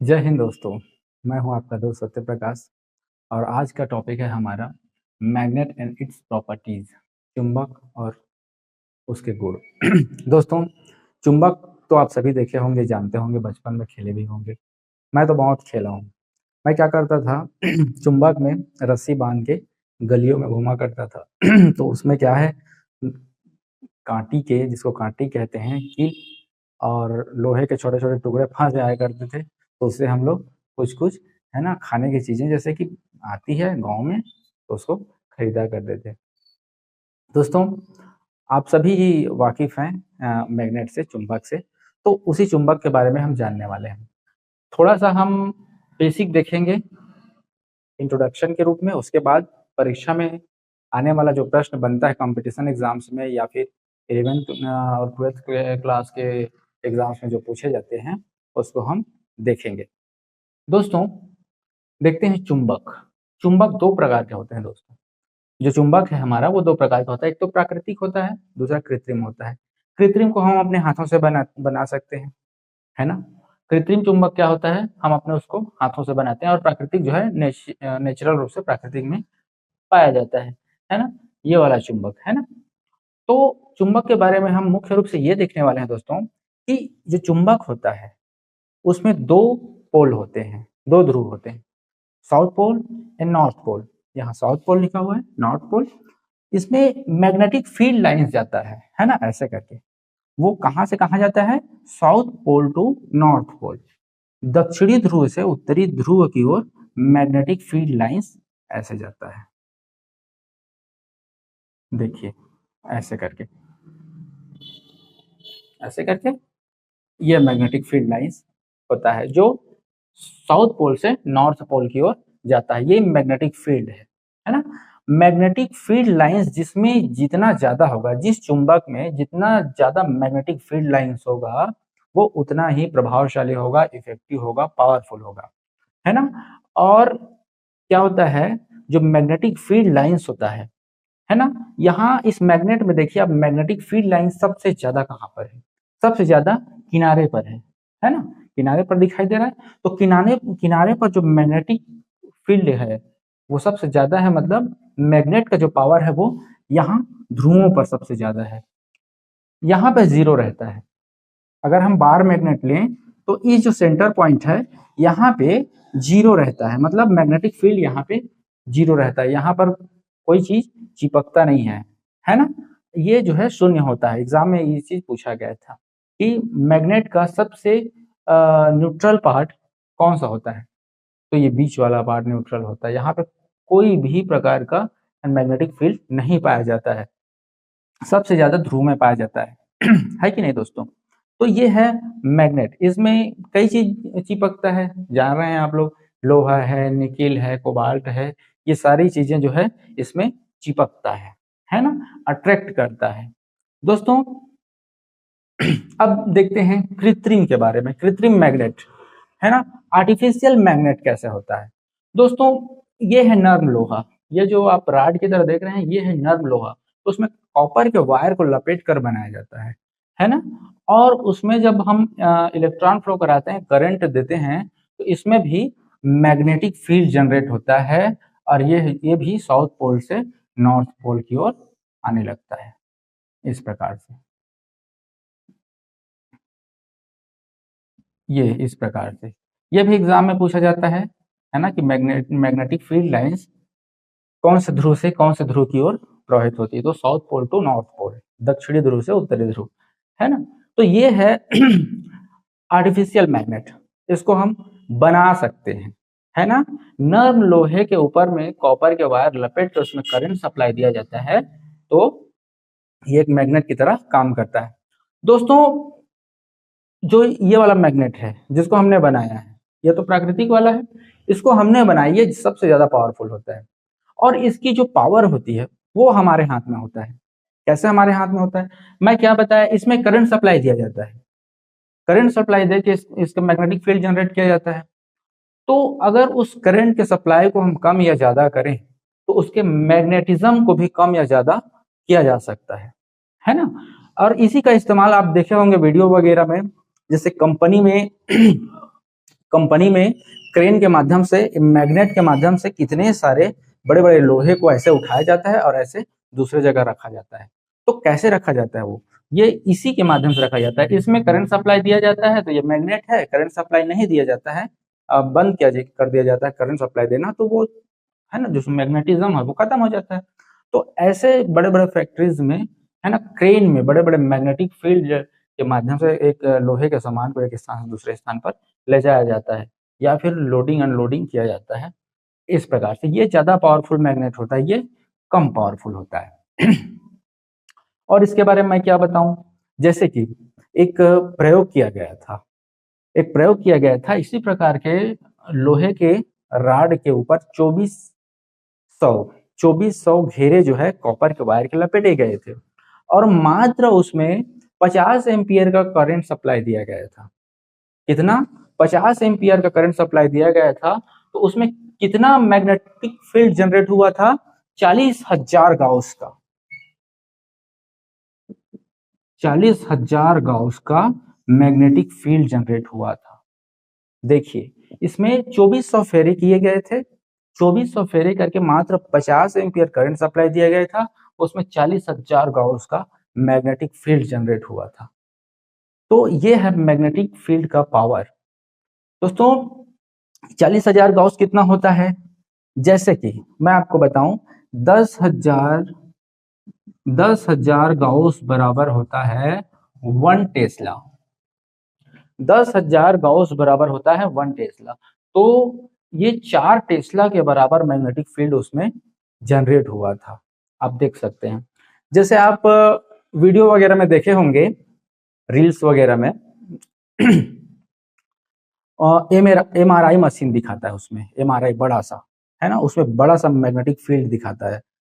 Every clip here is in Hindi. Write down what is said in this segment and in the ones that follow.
जय हिंद दोस्तों। मैं हूं आपका दोस्त सत्य प्रकाश और आज का टॉपिक है हमारा मैग्नेट एंड इट्स प्रॉपर्टीज, चुंबक और उसके गुण। दोस्तों, चुंबक तो आप सभी देखे होंगे, जानते होंगे, बचपन में खेले भी होंगे। मैं तो बहुत खेला हूँ। मैं क्या करता था, चुंबक में रस्सी बांध के गलियों में घुमा करता था। तो उसमें क्या है, कांटी के, जिसको कांटी कहते हैं, कील और लोहे के छोटे छोटे टुकड़े फंस जाया करते थे। तो उससे हम लोग कुछ कुछ, है ना, खाने की चीजें जैसे कि आती है गांव में, तो उसको खरीदा करते थे। दोस्तों, आप सभी ही वाकिफ हैं मैग्नेट से, चुंबक से। तो उसी चुंबक के बारे में हम जानने वाले हैं। थोड़ा सा हम बेसिक देखेंगे इंट्रोडक्शन के रूप में। उसके बाद परीक्षा में आने वाला जो प्रश्न बनता है कंपटीशन एग्जाम्स में या फिर 11th और 12th क्लास के एग्जाम्स में जो पूछे जाते हैं, उसको हम देखेंगे। दोस्तों, देखते हैं चुंबक। चुंबक दो प्रकार के होते हैं दोस्तों। जो चुंबक है हमारा, वो दो प्रकार का होता है। एक तो प्राकृतिक होता है, दूसरा कृत्रिम होता है। कृत्रिम को हम अपने हाथों से बना सकते हैं, है ना। कृत्रिम चुंबक क्या होता है, हम अपने उसको हाथों से बनाते हैं। और प्राकृतिक जो है नेचुरल रूप से प्राकृतिक में पाया जाता है ना। ये वाला चुंबक है ना। तो चुंबक के बारे में हम मुख्य रूप से ये देखने वाले हैं दोस्तों कि जो चुंबक होता है उसमें दो पोल होते हैं, दो ध्रुव होते हैं, south pole and north pole. यहाँ साउथ पोल लिखा हुआ है, नॉर्थ पोल। इसमें मैग्नेटिक फील्ड लाइंस जाता है ना, ऐसे करके। वो कहाँ से कहाँ जाता है, south pole to north pole. दक्षिणी ध्रुव से उत्तरी ध्रुव की ओर मैग्नेटिक फील्ड लाइंस ऐसे जाता है। देखिए, ऐसे करके, ऐसे करके ये मैग्नेटिक फील्ड लाइंस होता है जो साउथ पोल से नॉर्थ पोल की ओर जाता है। ये मैग्नेटिक फील्ड है ना। मैग्नेटिक फील्ड लाइंस जिसमें जितना ज्यादा होगा, जिस चुंबक में जितना ज्यादा मैग्नेटिक फील्ड लाइंस होगा, वो उतना ही प्रभावशाली होगा, इफेक्टिव होगा, पावरफुल होगा, है ना। और क्या होता है, जो मैग्नेटिक फील्ड लाइंस होता है ना, यहाँ इस मैग्नेट में देखिए, अब मैग्नेटिक फील्ड लाइन सबसे ज्यादा कहाँ पर है, सबसे ज्यादा किनारे पर है ना। किनारे पर दिखाई दे रहा है। तो किनारे किनारे पर जो मैग्नेटिक फील्ड है वो सबसे ज्यादा है। मतलब मैग्नेट का जो पावर है वो यहाँ ध्रुवों पर सबसे ज्यादा है। यहाँ पे जीरो रहता है। अगर हम बार मैग्नेट लें तो ये जो सेंटर पॉइंट है, यहाँ पे जीरो रहता है। मतलब मैग्नेटिक फील्ड यहाँ पे जीरो रहता है। यहाँ पर कोई चीज चिपकता नहीं है ना। ये जो है शून्य होता है। एग्जाम में ये चीज पूछा गया था कि मैग्नेट का सबसे न्यूट्रल पार्ट कौन सा होता है। तो ये बीच वाला पार्ट न्यूट्रल होता है। यहाँ पे कोई भी प्रकार का मैग्नेटिक फील्ड नहीं पाया जाता है। सबसे ज्यादा ध्रुव में पाया जाता है। है कि नहीं दोस्तों। तो ये है मैग्नेट। इसमें कई चीज चिपकता है, जान रहे हैं आप लोग। लोहा है, निकिल है, कोबाल्ट है, ये सारी चीजें जो है इसमें चिपकता है ना, अट्रैक्ट करता है। दोस्तों, अब देखते हैं कृत्रिम के बारे में। कृत्रिम मैग्नेट, है ना, आर्टिफिशियल मैग्नेट कैसे होता है। दोस्तों, ये है नर्म लोहा। ये जो आप राड की तरह देख रहे हैं, ये है नर्म लोहा। तो उसमें कॉपर के वायर को लपेट कर बनाया जाता है ना। और उसमें जब हम इलेक्ट्रॉन फ्लो कराते हैं, करंट देते हैं, तो इसमें भी मैग्नेटिक फील्ड जनरेट होता है। और ये भी साउथ पोल से नॉर्थ पोल की ओर आने लगता है, इस प्रकार से। ये इस प्रकार से ये भी एग्जाम में पूछा जाता है ना, कि मैग्नेटिक फील्ड लाइंस कौन से ध्रुव से कौन से ध्रुव की ओर प्रवाहित होती है। तो south pole to north pole, दक्षिणी ध्रुव से उत्तरी ध्रुव, है ना। तो ये है आर्टिफिशियल मैग्नेट। इसको हम बना सकते हैं, है ना। नर्म लोहे के ऊपर में कॉपर के वायर लपेट कर उसमें करंट सप्लाई दिया जाता है, तो ये एक मैग्नेट की तरह काम करता है। दोस्तों, जो ये वाला मैग्नेट है जिसको हमने बनाया है, ये तो प्राकृतिक वाला है। इसको हमने बनाया, ये सबसे ज्यादा पावरफुल होता है। और इसकी जो पावर होती है वो हमारे हाथ में होता है। कैसे हमारे हाथ में होता है, मैं क्या बताया, इसमें करंट सप्लाई दिया जाता है। करंट सप्लाई दे के इसका मैग्नेटिक फील्ड जनरेट किया जाता है। तो अगर उस करंट के सप्लाई को हम कम या ज्यादा करें, तो उसके मैग्नेटिज्म को भी कम या ज्यादा किया जा सकता है ना। और इसी का इस्तेमाल आप देखे होंगे वीडियो वगैरह में, जैसे कंपनी में कंपनी में क्रेन के माध्यम से, मैग्नेट के माध्यम से कितने सारे बड़े बड़े लोहे को ऐसे उठाया जाता है और ऐसे दूसरे जगह रखा जाता है। तो कैसे रखा जाता है वो, ये इसी के माध्यम से रखा जाता है। इसमें करंट सप्लाई दिया जाता है तो ये मैग्नेट है, करंट सप्लाई नहीं दिया जाता है, बंद कर दिया जाता है करंट सप्लाई देना, तो वो है ना, जो मैग्नेटिज्म है वो खत्म हो जाता है। तो ऐसे बड़े बड़े फैक्ट्रीज में, है ना, क्रेन में बड़े बड़े मैग्नेटिक फील्ड के माध्यम से एक लोहे के सामान को एक स्थान से दूसरे स्थान पर ले जाया जाता है, या फिर लोडिंग अनलोडिंग किया जाता है। इस प्रकार से ये ज्यादा पावरफुल मैग्नेट होता है, ये कम पावरफुल होता है। और इसके बारे में मैं क्या बताऊं, जैसे कि एक प्रयोग किया गया था, इसी प्रकार के लोहे के राड के ऊपर 2400 घेरे जो है कॉपर के वायर के लपेटे गए थे, और मात्र उसमें 50 एम्पियर का करंट सप्लाई दिया गया था। कितना? 50 एम्पियर का करंट सप्लाई दिया गया था। तो उसमें कितना मैग्नेटिक फील्ड जनरेट हुआ था? 40,000 गाउस का, 40,000 गाउस का मैग्नेटिक फील्ड जनरेट हुआ था। देखिए इसमें 2400 फेरे किए गए थे, 2400 फेरे करके मात्र 50 एम्पियर करंट सप्लाई दिया गया था, उसमें 40,000 गाउस का मैग्नेटिक फील्ड जनरेट हुआ था। तो ये है मैग्नेटिक फील्ड का पावर। दोस्तों 40,000 गाउस कितना होता है? जैसे कि मैं आपको बताऊं, 10,000 गाउस बराबर होता है 1 टेस्ला। 10,000 गाउस बराबर होता है 1 टेस्ला। तो ये 4 टेस्ला के बराबर मैग्नेटिक फील्ड उसमें जनरेट हुआ था। आप देख सकते हैं, जैसे आप वीडियो वगैरह में देखे होंगे, रील्स वगैरह में MRI मशीन दिखाता है, उसमें MRI बड़ा सा है ना, उसमें बड़ा सा मैग्नेटिक फील्ड दिखाता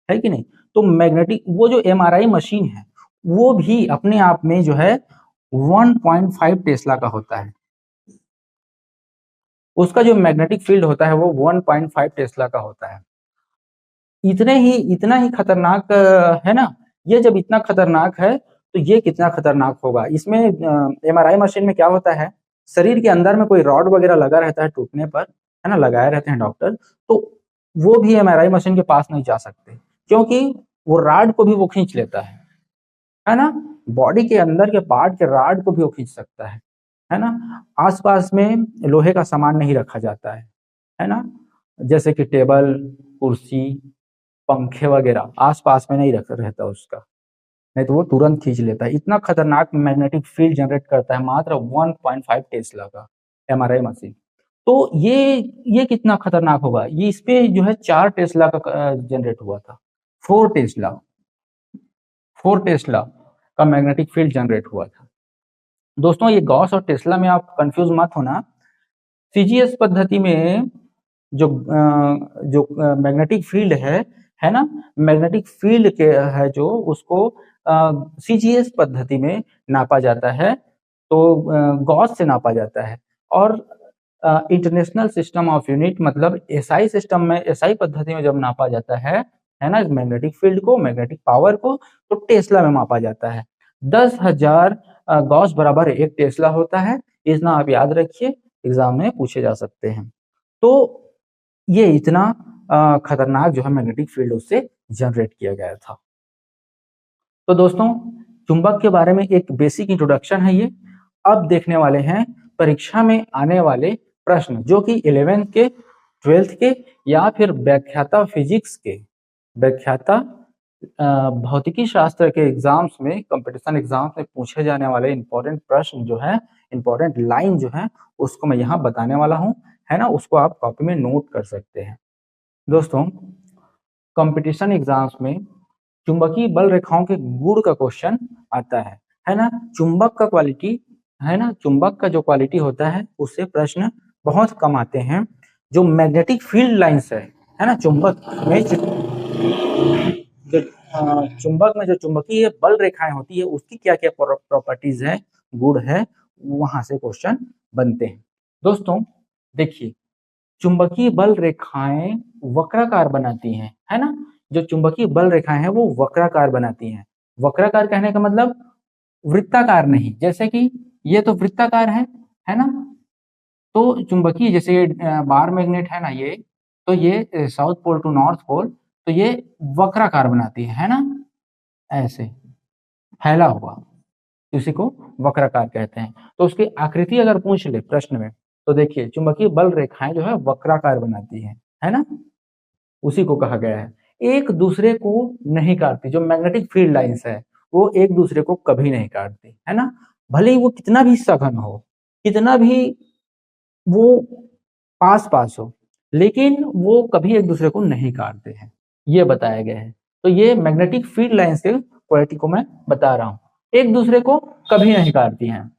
है कि नहीं? तो मैग्नेटिक वो जो MRI मशीन है वो भी अपने आप में जो है 1.5 टेस्ला का होता है। उसका जो मैग्नेटिक फील्ड होता है वो 1.5 टेस्ला का होता है। इतना ही खतरनाक है ना। ये जब इतना खतरनाक है तो ये कितना खतरनाक होगा। इसमें MRI मशीन में क्या होता है, शरीर के अंदर में कोई रॉड वगैरह लगा रहता है टूटने पर, है ना, लगाए रहते हैं डॉक्टर, तो वो भी MRI मशीन के पास नहीं जा सकते, क्योंकि वो रॉड को भी वो खींच लेता है ना, बॉडी के अंदर के पार्ट के रॉड को भी वो खींच सकता है ना। आसपास में लोहे का सामान नहीं रखा जाता है ना, जैसे कि टेबल, कुर्सी, पंखे वगैरह आसपास में नहीं रहता उसका, नहीं तो वो तुरंत खींच लेता है। इतना खतरनाक मैग्नेटिक फील्ड जनरेट करता है मात्र 1.5 टेस्ला का MRI मशीन। तो ये कितना खतरनाक होगा, ये इस पे जो है 4 टेस्ला का जनरेट हुआ था। 4 टेस्ला का मैग्नेटिक फील्ड जनरेट हुआ था। दोस्तों ये गॉस और टेस्ला में आप कंफ्यूज मत होना। CGS पद्धति में जो मैग्नेटिक फील्ड है ना, मैग्नेटिक फील्ड के है जो उसको CGS पद्धति में नापा जाता है, तो गॉस से नापा जाता है। और इंटरनेशनल सिस्टम ऑफ यूनिट मतलब SI सिस्टम में, SI पद्धति में जब नापा जाता है ना, मैग्नेटिक फील्ड को, मैग्नेटिक पावर को, तो टेस्ला में मापा जाता है। 10,000 गॉस बराबर 1 टेस्ला होता है। इतना आप याद रखिए, एग्जाम में पूछे जा सकते हैं। तो ये इतना खतरनाक जो है मैग्नेटिक फील्ड उससे जनरेट किया गया था। तो दोस्तों चुंबक के बारे में एक बेसिक इंट्रोडक्शन है ये। अब देखने वाले हैं परीक्षा में आने वाले प्रश्न, जो कि 11th के, 12th के, या फिर व्याख्याता फिजिक्स के, व्याख्याता भौतिकी शास्त्र के एग्जाम्स में, कंपटीशन एग्जाम्स में पूछे जाने वाले इंपॉर्टेंट प्रश्न जो है, इंपॉर्टेंट लाइन जो है, उसको मैं यहाँ बताने वाला हूँ, है ना। उसको आप कॉपी में नोट कर सकते हैं। दोस्तों कंपटीशन एग्जाम्स में चुंबकीय बल रेखाओं के गुण का क्वेश्चन आता है ना। चुंबक का क्वालिटी, है ना, चुंबक का जो क्वालिटी होता है उससे प्रश्न बहुत कम आते हैं। जो मैग्नेटिक फील्ड लाइंस है ना, चुंबक में जो चुंबकीय बल रेखाएं होती है उसकी क्या क्या प्रॉपर्टीज है, गुण है, वहां से क्वेश्चन बनते हैं। दोस्तों देखिए, चुंबकीय बल रेखाएं वक्राकार बनाती हैं, है ना। जो चुंबकीय बल रेखाएं हैं वो वक्राकार बनाती हैं। वक्राकार कहने का मतलब वृत्ताकार नहीं, जैसे कि ये तो वृत्ताकार है ना, तो चुंबकीय जैसे ये बार मैग्नेट है ना, ये तो ये south pole to north pole, तो ये वक्राकार बनाती है ना, ऐसे फैला हुआ, इसी को वक्राकार कहते हैं। तो उसकी आकृति अगर पूछ ले प्रश्न में, तो देखिए चुंबकीय बल रेखाएं जो है वक्राकार बनाती है ना, उसी को कहा गया है। एक दूसरे को नहीं काटती, जो मैग्नेटिक फील्ड लाइंस है वो एक दूसरे को कभी नहीं काटती, है ना, भले ही वो कितना भी सघन हो, कितना भी वो पास पास हो, लेकिन वो कभी एक दूसरे को नहीं काटते हैं, ये बताया गया है। तो ये मैग्नेटिक फील्ड लाइंस के क्वालिटी को मैं बता रहा हूँ, एक दूसरे को कभी नहीं काटती हैं।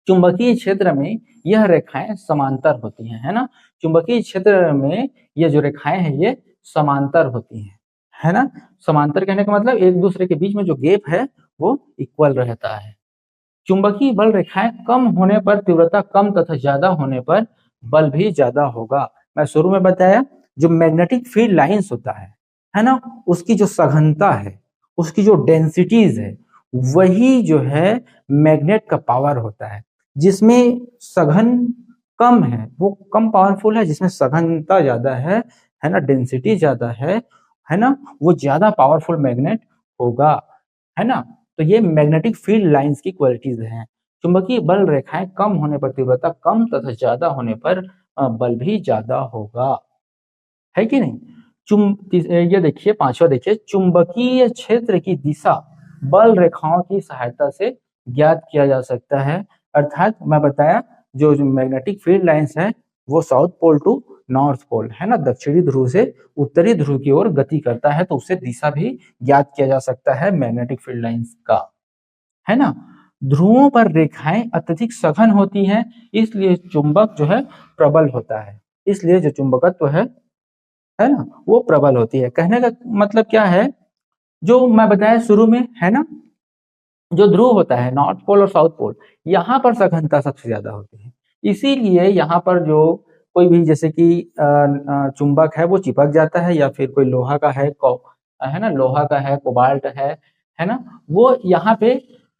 चुंबकीय क्षेत्र में यह रेखाएं समांतर होती हैं, है ना, चुंबकीय क्षेत्र में ये जो रेखाएं हैं ये समांतर होती हैं, है ना। समांतर कहने का मतलब एक दूसरे के बीच में जो गैप है वो इक्वल रहता है। चुंबकीय बल रेखाएं कम होने पर तीव्रता कम तथा ज्यादा होने पर बल भी ज्यादा होगा। मैं शुरू में बताया जो मैग्नेटिक फील्ड लाइंस होता है ना, उसकी जो सघनता है, उसकी जो डेंसिटीज है, वही जो है मैग्नेट का पावर होता है। जिसमें सघन कम है वो कम पावरफुल है, जिसमें सघनता ज्यादा है ना, डेंसिटी ज्यादा है ना, वो ज्यादा पावरफुल मैग्नेट होगा, है ना। तो ये मैग्नेटिक फील्ड लाइंस की क्वालिटीज हैं। चुंबकीय बल रेखाएं कम होने पर तीव्रता कम तथा ज्यादा होने पर बल भी ज्यादा होगा, है कि नहीं। ये देखिए पांचवा, देखिए चुंबकीय क्षेत्र की दिशा बल रेखाओं की सहायता से ज्ञात किया जा सकता है। अर्थात मैं बताया जो मैग्नेटिक फील्ड लाइंस है वो south pole to north pole, है ना, दक्षिणी ध्रुव से उत्तरी ध्रुव की ओर गति करता है, तो उससे दिशा भी ज्ञात किया जा सकता है मैग्नेटिक फील्ड लाइंस का, है ना। ध्रुवों पर रेखाएं अत्यधिक सघन होती हैं, इसलिए चुंबक जो है प्रबल होता है, इसलिए जो चुंबकत्व है ना, वो प्रबल होती है। कहने का मतलब क्या है, जो मैं बताया शुरू में, है ना, जो ध्रुव होता है नॉर्थ पोल और साउथ पोल, यहाँ पर सघनता सबसे ज्यादा होती है, इसीलिए यहाँ पर जो कोई भी जैसे कि चुंबक है वो चिपक जाता है, या फिर कोई लोहा का है ना, लोहा का है, कोबाल्ट है ना, वो यहाँ पे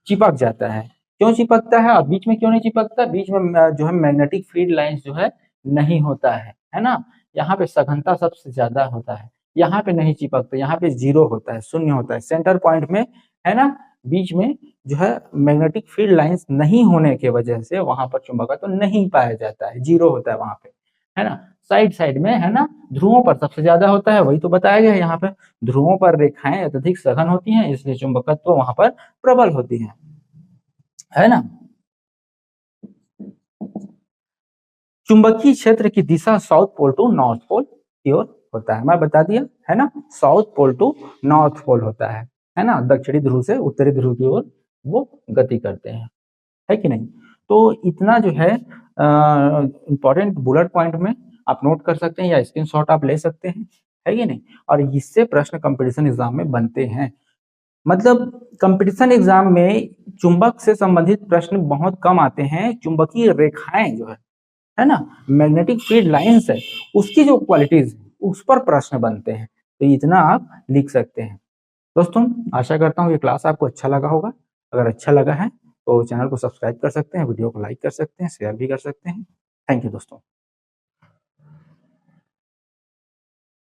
चिपक जाता है। क्यों चिपकता है और बीच में क्यों नहीं चिपकता, बीच में जो है मैग्नेटिक फील्ड लाइंस जो है नहीं होता है ना, यहाँ पे सघनता सबसे ज्यादा होता है, यहाँ पे नहीं चिपकता, यहाँ पे जीरो होता है, शून्य होता है सेंटर पॉइंट में, है ना। बीच में जो है मैग्नेटिक फील्ड लाइंस नहीं होने के वजह से वहां पर चुंबकत्व तो नहीं पाया जाता है, जीरो होता है वहां पे, है ना। साइड साइड में, है ना, ध्रुवों पर सबसे ज्यादा होता है, वही तो बताया गया है यहाँ पे, ध्रुवों पर रेखाएं अत्यधिक सघन होती हैं, इसलिए चुंबकत्व वहां पर प्रबल होती है ना। चुंबकीय क्षेत्र की दिशा south pole to north pole की ओर होता है, मैं बता दिया, है ना, south pole to north pole होता है ना, दक्षिणी ध्रुव से उत्तरी ध्रुव की ओर वो गति करते हैं, है कि नहीं। तो इतना जो है इंपॉर्टेंट बुलेट पॉइंट में आप नोट कर सकते हैं या स्क्रीनशॉट आप ले सकते हैं, है कि नहीं। और इससे प्रश्न कंपटीशन एग्जाम में बनते हैं, मतलब कंपटीशन एग्जाम में चुंबक से संबंधित प्रश्न बहुत कम आते हैं, चुंबकीय रेखाएं जो है ना, मैग्नेटिक फील्ड लाइंस है, उसकी जो क्वालिटीज उस पर प्रश्न बनते हैं, तो इतना आप लिख सकते हैं। दोस्तों आशा करता हूँ ये क्लास आपको अच्छा लगा होगा, अगर अच्छा लगा है तो चैनल को सब्सक्राइब कर सकते हैं, वीडियो को लाइक कर सकते हैं, शेयर भी कर सकते हैं। थैंक यू दोस्तों।